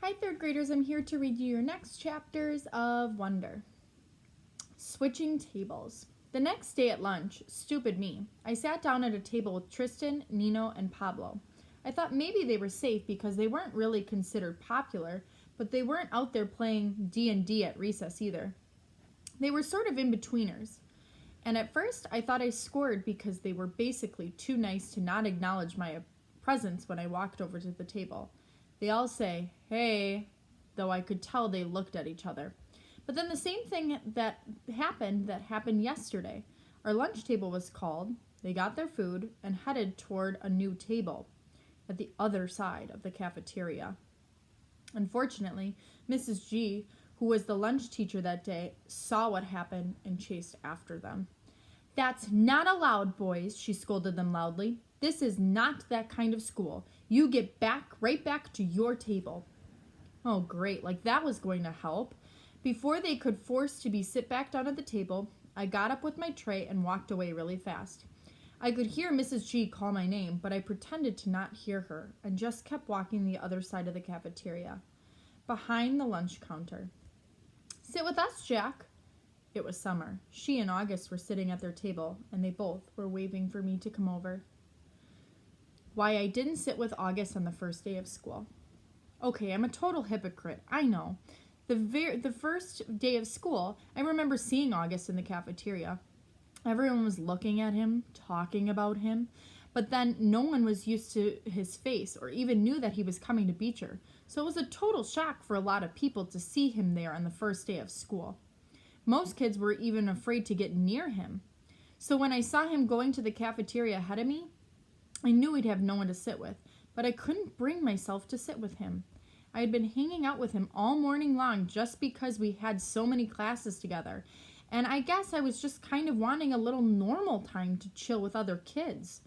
Hi, third graders. I'm here to read you your next chapters of Wonder. Switching tables. The next day at lunch, stupid me, I sat down at a table with Tristan, Nino, and Pablo. I thought maybe they were safe because they weren't really considered popular, but they weren't out there playing D&D at recess either. They were sort of in-betweeners. And at first, I thought I scored because they were basically too nice to not acknowledge my presence when I walked over to the table. They all say, "Hey," though I could tell they looked at each other. But then the same thing that happened yesterday. Our lunch table was called, they got their food, and headed toward a new table at the other side of the cafeteria. Unfortunately, Mrs. G, who was the lunch teacher that day, saw what happened and chased after them. "That's not allowed, boys," she scolded them loudly. "This is not that kind of school. You get right back to your table." Oh, great, like that was going to help. Before they could force to be sit back down at the table, I got up with my tray and walked away really fast. I could hear Mrs. G call my name, but I pretended to not hear her and just kept walking the other side of the cafeteria, behind the lunch counter. "Sit with us, Jack." It was Summer. She and August were sitting at their table, and they both were waving for me to come over. Why I didn't sit with August on the first day of school. Okay, I'm a total hypocrite, I know. The first day of school, I remember seeing August in the cafeteria. Everyone was looking at him, talking about him, but then no one was used to his face or even knew that he was coming to Beecher, so it was a total shock for a lot of people to see him there on the first day of school. Most kids were even afraid to get near him. So when I saw him going to the cafeteria ahead of me, I knew he'd have no one to sit with, but I couldn't bring myself to sit with him. I had been hanging out with him all morning long just because we had so many classes together, and I guess I was just kind of wanting a little normal time to chill with other kids.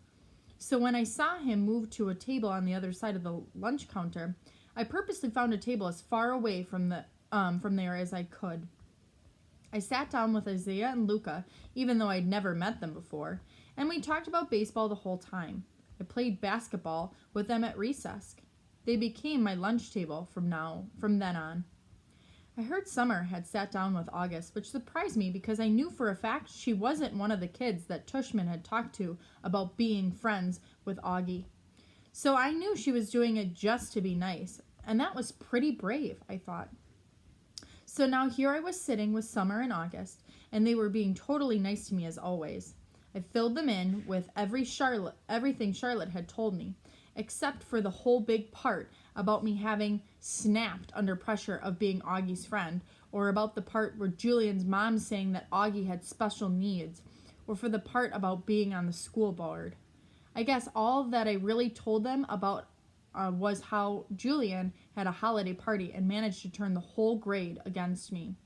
So when I saw him move to a table on the other side of the lunch counter, I purposely found a table as far away from there as I could. I sat down with Isaiah and Luca, even though I'd never met them before, and we talked about baseball the whole time. I played basketball with them at recess. They became my lunch table from then on. I heard Summer had sat down with August, which surprised me because I knew for a fact she wasn't one of the kids that Tushman had talked to about being friends with Augie. So I knew she was doing it just to be nice, and that was pretty brave, I thought. So now here I was sitting with Summer and August, and they were being totally nice to me as always. I filled them in with everything Charlotte had told me, except for the whole big part about me having snapped under pressure of being Augie's friend, or about the part where Julian's mom saying that Augie had special needs, or for the part about being on the school board. I guess all that I really told them about was how Julian had a holiday party and managed to turn the whole grade against me.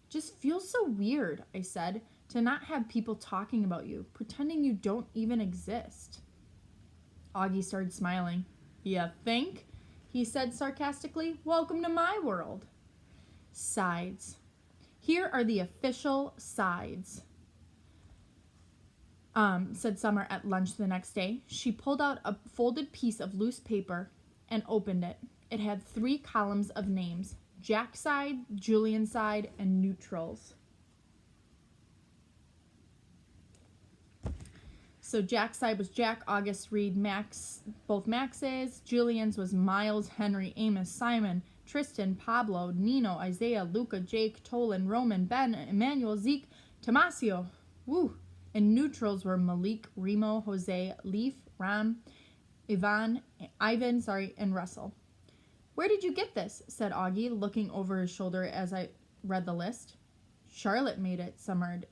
"Just feels so weird," I said, "to not have people talking about you, pretending you don't even exist." Augie started smiling. "Ya think?" he said sarcastically. "Welcome to my world." Sides. Here are the official sides, said Summer at lunch the next day. She pulled out a folded piece of loose paper and opened it. It had 3 columns of names: Jack's side, Julian's side, and neutrals. So Jack's side was Jack, August, Reed, Max, both Max's. Julian's was Miles, Henry, Amos, Simon, Tristan, Pablo, Nino, Isaiah, Luca, Jake, Tolan, Roman, Ben, Emmanuel, Zeke, Tomasio. Woo! And neutrals were Malik, Remo, Jose, Leaf, Ram, Ivan, and Russell. "Where did you get this?" said Augie, looking over his shoulder as I read the list. "Charlotte made it," Summer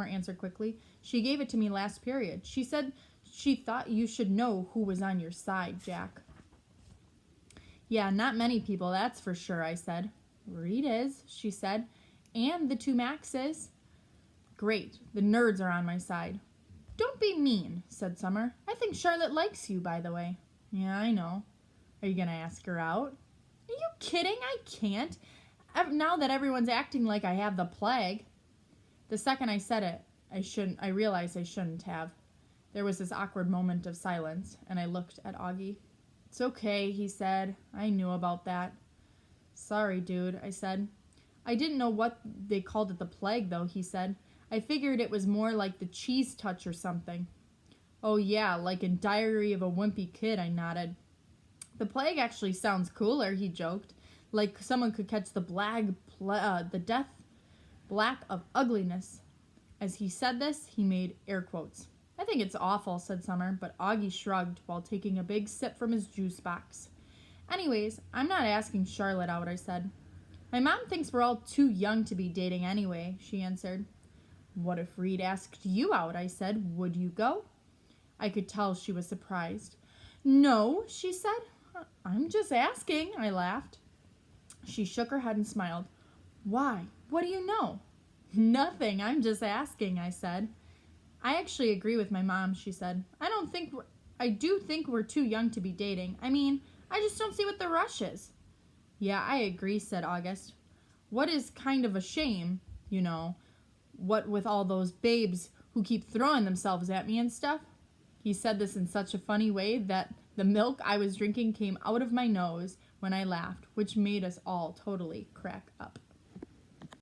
answered quickly. "She gave it to me last period. She said she thought you should know who was on your side, Jack." "Yeah, not many people, that's for sure," I said. "Reed is," she said, "and the 2 Maxes." "Great, the nerds are on my side." "Don't be mean," said Summer. "I think Charlotte likes you, by the way." "Yeah, I know. Are you going to ask her out?" "Are you kidding? I can't. Now that everyone's acting like I have the plague." The second I said it, I realized I shouldn't have. There was this awkward moment of silence, and I looked at Augie. "It's okay," he said. "I knew about that." Sorry, dude, I said. I didn't know what they called it the plague, though, he said. I figured it was more like the cheese touch or something. Oh, yeah, like in Diary of a Wimpy Kid, I nodded. The plague actually sounds cooler, he joked. Like someone could catch the death black of ugliness. As he said this, he made air quotes. I think it's awful, said Summer, but Augie shrugged while taking a big sip from his juice box. Anyways, I'm not asking Charlotte out, I said. My mom thinks we're all too young to be dating anyway, she answered. What if Reed asked you out, I said. Would you go? I could tell she was surprised. No, she said. I'm just asking, I laughed. She shook her head and smiled. Why? What do you know? Nothing, I'm just asking, I said. I actually agree with my mom, she said. I do think we're too young to be dating. I mean, I just don't see what the rush is. Yeah, I agree, said August. What is kind of a shame, what with all those babes who keep throwing themselves at me and stuff. He said this in such a funny way that the milk I was drinking came out of my nose when I laughed, which made us all totally crack up.